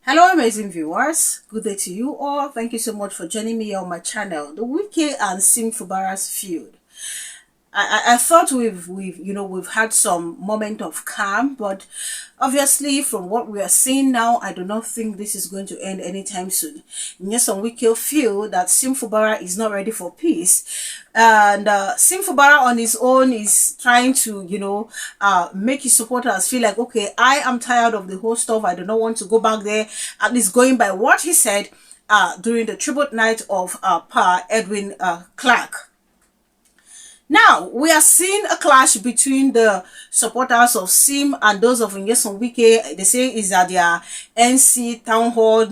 Hello amazing viewers, good day to you all. Thank you so much for joining me on my channel, the Wike and SIM Fubara's feud. I thought we've had some moment of calm, but obviously from what we are seeing now, I do not think this is going to end anytime soon. Nyesom Wike feel that SIM Fubara is not ready for peace, and SIM Fubara on his own is trying to make his supporters feel like, okay, I am tired of the whole stuff. I do not want to go back there. At least going by what he said during the tribute night of Pa Edwin Clark. Now, we are seeing a clash between the supporters of SIM and those of Nyesom Wike. They say is that their NC Town Hall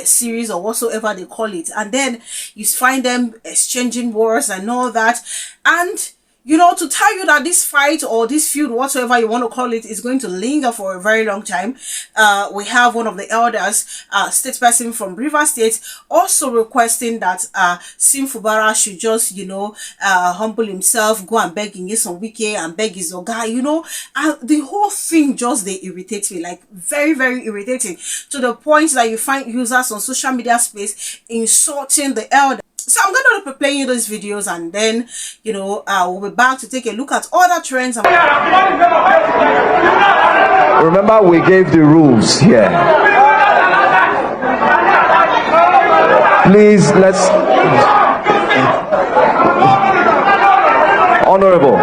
series or whatsoever they call it. And then you find them exchanging words and all that. And to tell you that this fight or this feud, whatsoever you want to call it, is going to linger for a very long time. We have one of the elders, state person from Rivers State, also requesting that SIM Fubara should just, humble himself, go and beg Nyesom Wike and beg his oga, the whole thing just, they irritate me, like very, very irritating, to the point that you find users on social media space insulting the elder. So I'm going to be playing those videos, and then we'll be back to take a look at other trends. Remember, we gave the rules here. Please, let's honorable.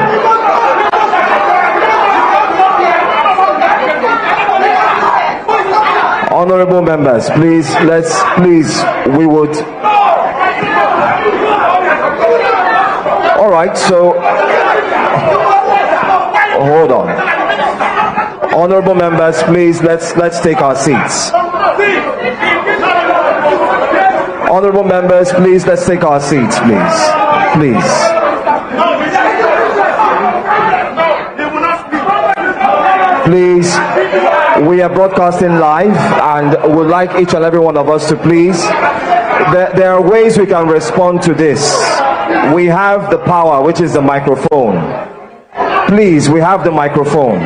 Honorable members, please, we would. All right, so hold on. Honorable members, please, let's take our seats. Honorable members, please, let's take our seats, please. Please, we are broadcasting live and would like each and every one of us to please. There are ways we can respond to this. We have the power, which is the microphone. Please, we have the microphone.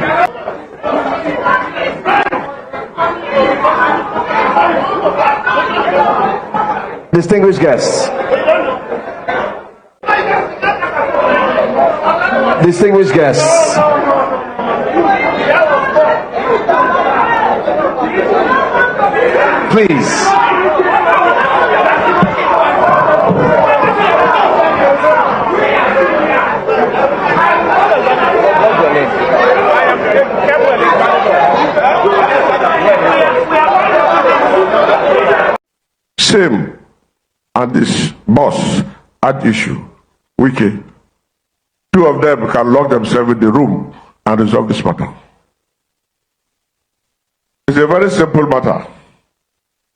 Distinguished guests. Distinguished guests. Please. SIM and this boss at issue, Wike. Two of them can lock themselves in the room and resolve this matter. It's a very simple matter.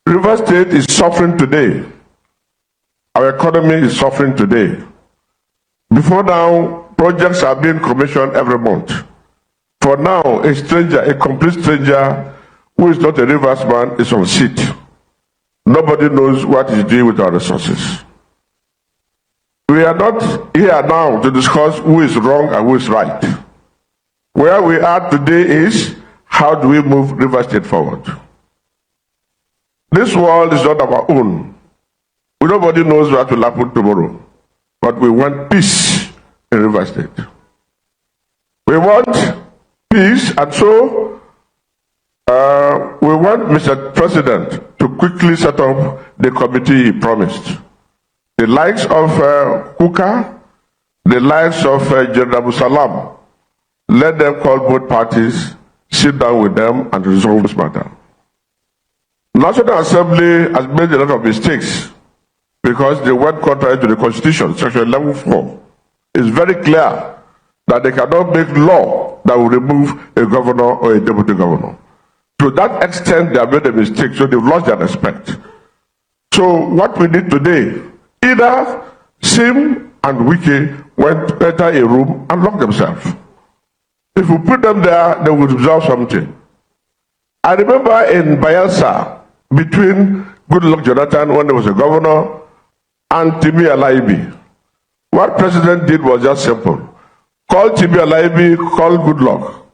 Rivers State is suffering today. Our economy is suffering today. Before now, projects are being commissioned every month. For now, a complete stranger who is not a Rivers man is on seat. Nobody knows what he's doing with our resources. We are not here now to discuss who is wrong and who is right. Where we are today is, how do we move Rivers State forward? This world is not our own. Nobody knows what will happen tomorrow. But we want peace in Rivers State. We want peace, and so we want Mr. President to quickly set up the committee he promised. The likes of Kuka, the likes of General Salam, let them call both parties, sit down with them and resolve this matter. National Assembly has made a lot of mistakes because they went contrary to the Constitution, Section 11(4). It's very clear that they cannot make law that will remove a governor or a deputy governor. To that extent, they have made a mistake, so they've lost their respect. So what we need today, either SIM and Wike went enter a room and lock themselves. If we put them there, they will resolve something. I remember in Bayelsa, between Goodluck Jonathan when he was a governor and Timi Alaibi, what President did was just simple. Call Timi Alaibi, call Goodluck.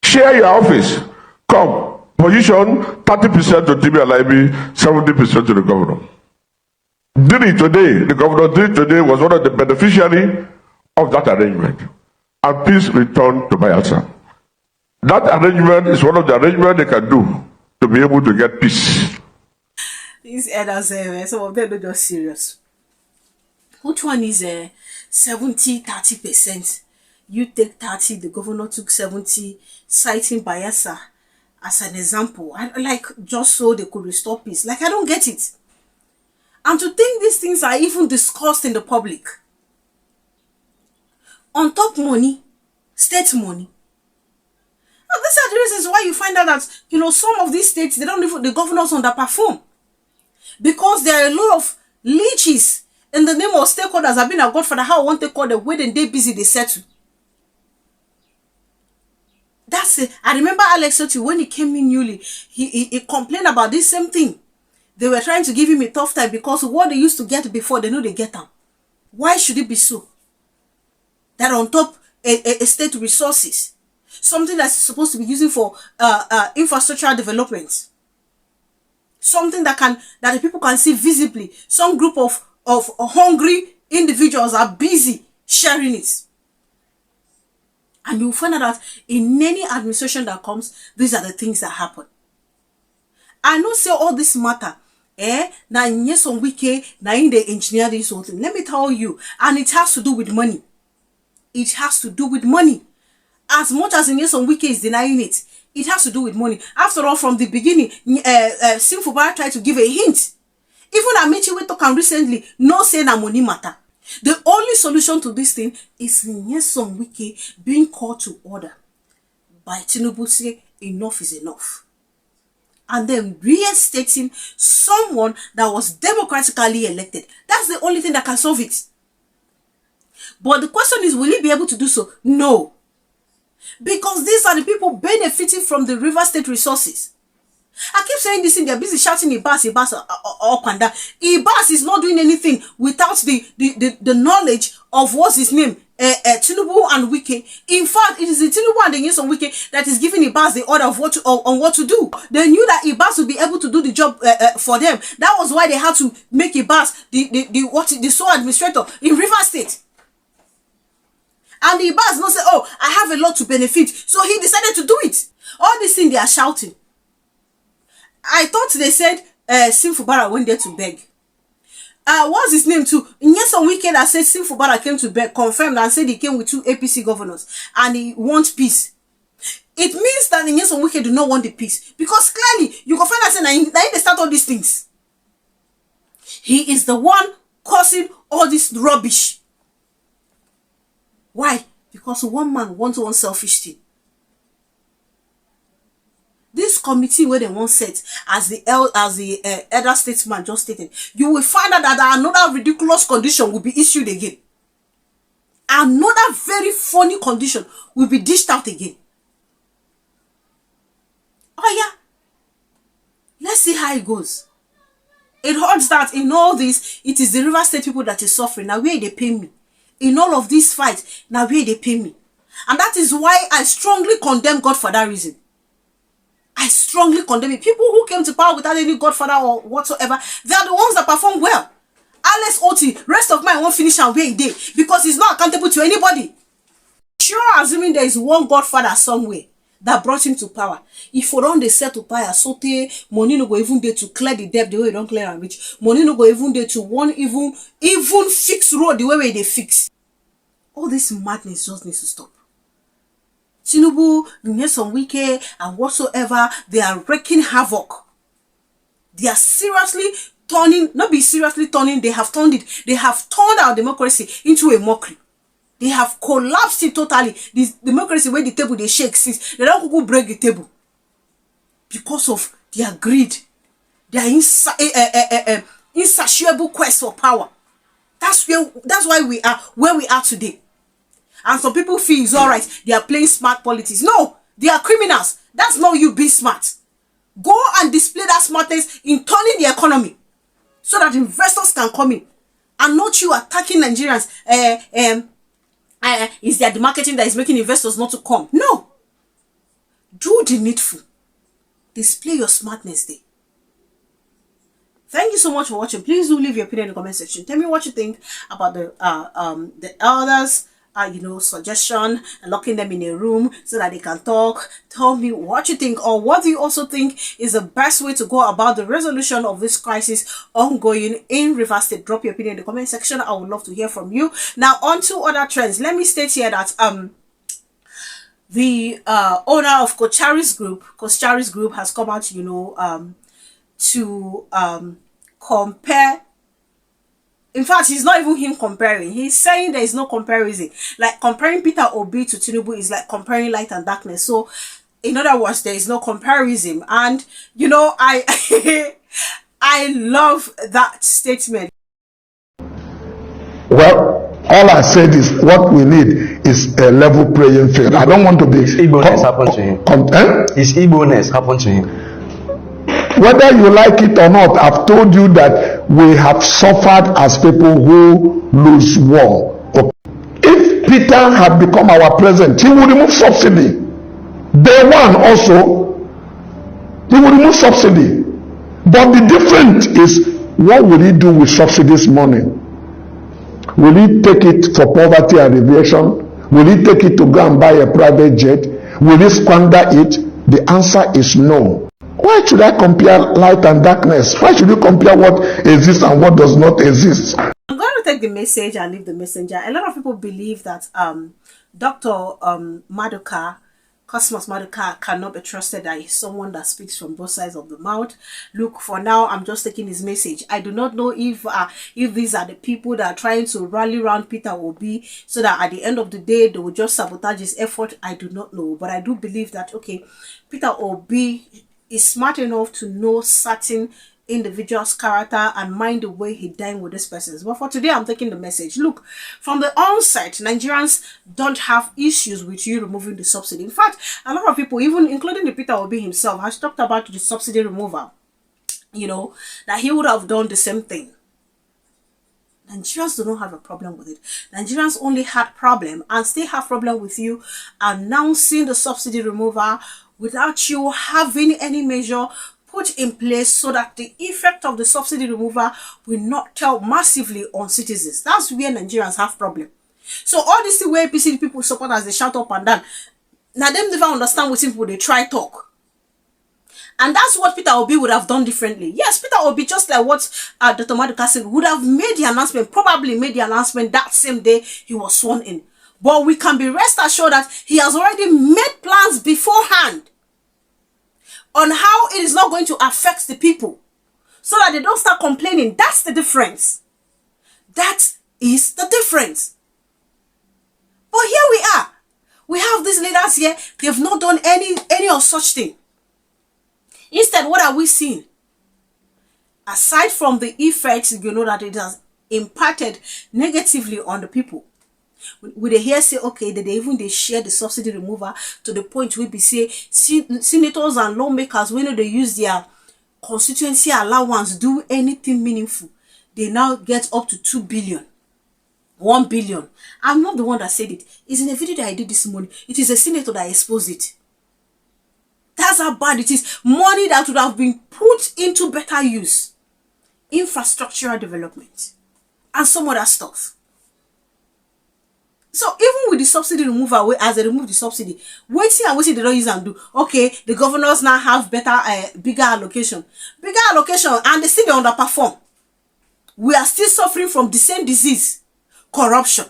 Share your office. Come, position 30% to TB and IB, 70% to the governor. The governor today was one of the beneficiaries of that arrangement. And peace returned to Bayelsa. That arrangement is one of the arrangements they can do to be able to get peace. These elders, some of them are just serious. Which one is 70-30%? You take 30, the governor took 70, citing Bayelsa as an example. Like, just so they could restore peace. Like, I don't get it. And to think these things are even discussed in the public. On top money, state money. And these are the reasons why you find out that, some of these states, the governors underperform. Because there are a lot of leeches in the name of stakeholders have been a godfather. How I want to call the way they busy, they settle. That's it. I remember Alex Otti, when he came in newly, he complained about this same thing. They were trying to give him a tough time because what they used to get before, they know they get them. Why should it be so? That on top a state resources, something that's supposed to be using for infrastructural development, something that the people can see visibly. Some group of hungry individuals are busy sharing it. And you'll find out that in any administration that comes, these are the things that happen. I know say all this matter. Now in some wiki, now in the engineer this whole thing. Let me tell you, and it has to do with money. It has to do with money. As much as in some wiki is denying it, it has to do with money. After all, from the beginning, Sim Fubara tried to give a hint. Even Amici we talk recently, no say na money matter. The only solution to this thing is Nyesom Wike being called to order by Tinubu say enough is enough. And then reinstating someone that was democratically elected. That's the only thing that can solve it. But the question is, will he be able to do so? No. Because these are the people benefiting from the River State resources. I keep saying this thing, they're busy shouting IBAS up and down. IBAS is not doing anything without the knowledge of what's his name, Tinubu and Wike. In fact, it is the Tinubu and the Nyesom Wike that is giving IBAS the order of what to do. They knew that IBAS would be able to do the job for them. That was why they had to make IBAS the sole administrator in River State. And the IBAS not say, oh, I have a lot to benefit. So he decided to do it. All these things they are shouting. I thought they said Sim Fubara went there to beg. What's his name too? Nyesom Wike that said Sim Fubara came to beg, confirmed and said he came with 2 APC governors and he wants peace. It means that Nyesom Wike do not want the peace. Because clearly, you can find out saying that they start all these things. He is the one causing all this rubbish. Why? Because one man wants one selfish thing. This committee where they want set as the elder statesman just stated, you will find out that another ridiculous condition will be issued again. Another very funny condition will be dished out again. Oh yeah. Let's see how it goes. It hurts that in all this, it is the River State people that is suffering. Now where they pay me. In all of these fights, now where they pay me. And that is why I strongly condemn God for that reason. I strongly condemn it. People who came to power without any godfather or whatsoever, they are the ones that perform well. Alex Otti, rest of mine won't finish and where he did because he's not accountable to anybody. Sure, assuming there is one godfather somewhere that brought him to power. If you don't they set to power, so money no go even there to clear the debt the way you don't clear and rich. Money no go even there to one even fix road the way they fix. All this madness just needs to stop. Tinubu, Nyesom Wike, and whatsoever, they are wreaking havoc. They are seriously turning, not be seriously turning, they have turned it. They have turned our democracy into a mockery. They have collapsed it totally. This democracy where the table they shake since they don't go break the table. Because of their greed, their insatiable quest for power. That's why we are where we are today. And some people feel it's all right. They are playing smart politics. No, they are criminals. That's not you being smart. Go and display that smartness in turning the economy so that investors can come in. And not you attacking Nigerians. Is there the marketing that is making investors not to come? No. Do the needful. display your smartness there. Thank you so much for watching. Please do leave your opinion in the comment section. Tell me what you think about the elders, suggestion, and locking them in a room so that they can talk. Tell me what you think, or what do you also think is the best way to go about the resolution of this crisis ongoing in Rivers State. Drop your opinion in the comment section. I would love to hear from you. Now, on to other trends. Let me state here that the owner of Coach Chari's group has come out, to compare. In fact, it's not even him comparing. He's saying there is no comparison. Like comparing Peter Obi to Tinubu is like comparing light and darkness. So, in other words, there is no comparison. And I I love that statement. Well, all I said is what we need is a level playing field. I don't want to be. His Igbo-ness happened to him. His Igbo-ness happened to him. Whether you like it or not, I've told you that we have suffered as people who lose war. Okay. If Peter had become our president, he would remove subsidy. Day one also, he would remove subsidy. But the difference is, what will he do with subsidies money? Will he take it for poverty alleviation? Will he take it to go and buy a private jet? Will he squander it? The answer is no. Why should I compare light and darkness? Why should you compare what exists and what does not exist? I'm going to take the message and leave the messenger. A lot of people believe that Dr. Maduka, Cosmos Maduka, cannot be trusted, that he's someone that speaks from both sides of the mouth. Look, for now, I'm just taking his message. I do not know if these are the people that are trying to rally around Peter Obi so that at the end of the day, they will just sabotage his effort. I do not know. But I do believe that, okay, Peter Obi is smart enough to know certain individual's character and mind the way he dined with this person. But for today, I'm taking the message. Look, from the onset, Nigerians don't have issues with you removing the subsidy. In fact, a lot of people, even including the Peter Obi himself, has talked about the subsidy removal. That he would have done the same thing. Nigerians do not have a problem with it. Nigerians only had problem and still have problem with you announcing the subsidy removal without you having any measure put in place so that the effect of the subsidy removal will not tell massively on citizens. That's where Nigerians have problem. So all this way APC people support as they shout up and down. Now them never understand what people they try talk. And that's what Peter Obi would have done differently. Yes, Peter Obi, just like what Dr. Maduka said, would have made the announcement, probably made the announcement that same day he was sworn in. But we can be rest assured that he has already made plans beforehand on how it is not going to affect the people so that they don't start complaining. That's the difference. That is the difference. But here we are. We have these leaders here. They have not done any of such thing. Instead, what are we seeing? Aside from the effects, that it has impacted negatively on the people. We they hear say, okay, they share the subsidy remover to the point where we say senators and lawmakers, when they use their constituency allowance, do anything meaningful, they now get up to 2 billion. 1 billion. I'm not the one that said it. It's in a video that I did this morning. It is a senator that exposed it. That's how bad it is. Money that would have been put into better use. Infrastructural development. And some other stuff. So even with the subsidy removal, as they remove the subsidy, waiting they don't use and do. Okay, the governors now have bigger allocation. Bigger allocation, and they still underperform. We are still suffering from the same disease. Corruption.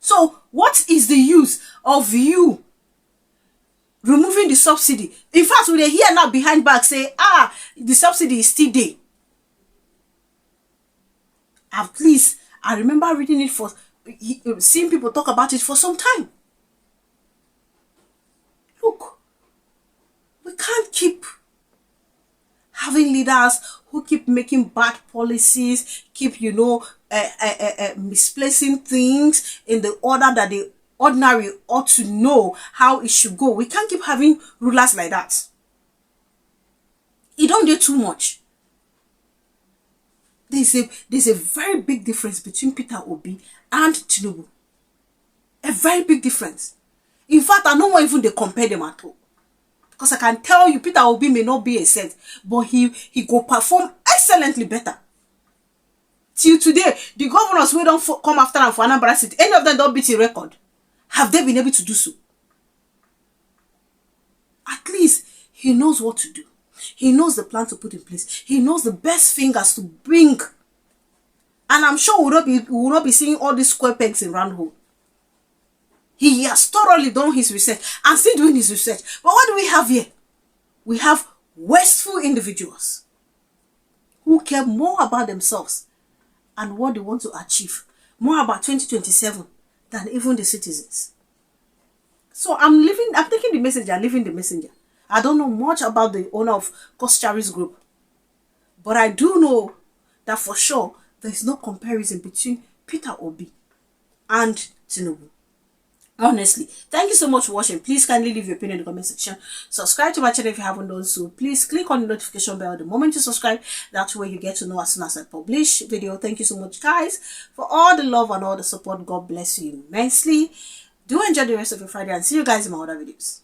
So what is the use of you removing the subsidy? In fact, we hear now behind back say, the subsidy is still there. At least I remember reading it seeing people talk about it for some time. Look, we can't keep having leaders who keep making bad policies, keep misplacing things in the order that the ordinary ought to know how it should go. We can't keep having rulers like that. It don't do too much. There's a very big difference between Peter Obi and Tinubu. A very big difference. In fact, I don't want even to compare them at all. Because I can tell you, Peter Obi may not be a set, but he go perform excellently better. Till today, the governors who don't come after him for Anambra City, any of them don't beat a record. Have they been able to do so? At least he knows what to do. He knows the plan to put in place. He knows the best fingers to bring. And I'm sure we will not be seeing all these square pegs in round hole. He has thoroughly done his research and still doing his research. But what do we have here? We have wasteful individuals who care more about themselves and what they want to achieve, more about 2027 than even the citizens. So I'm taking the messenger, leaving the messenger. I don't know much about the owner of Koschari's group, but I do know that for sure there is no comparison between Peter Obi and Tinubu. Honestly, thank you so much for watching. Please kindly leave your opinion in the comment section. Subscribe to my channel if you haven't done so. Please click on the notification bell the moment you subscribe. That way you get to know as soon as I publish video. Thank you so much, guys, for all the love and all the support. God bless you immensely. Do enjoy the rest of your Friday and see you guys in my other videos.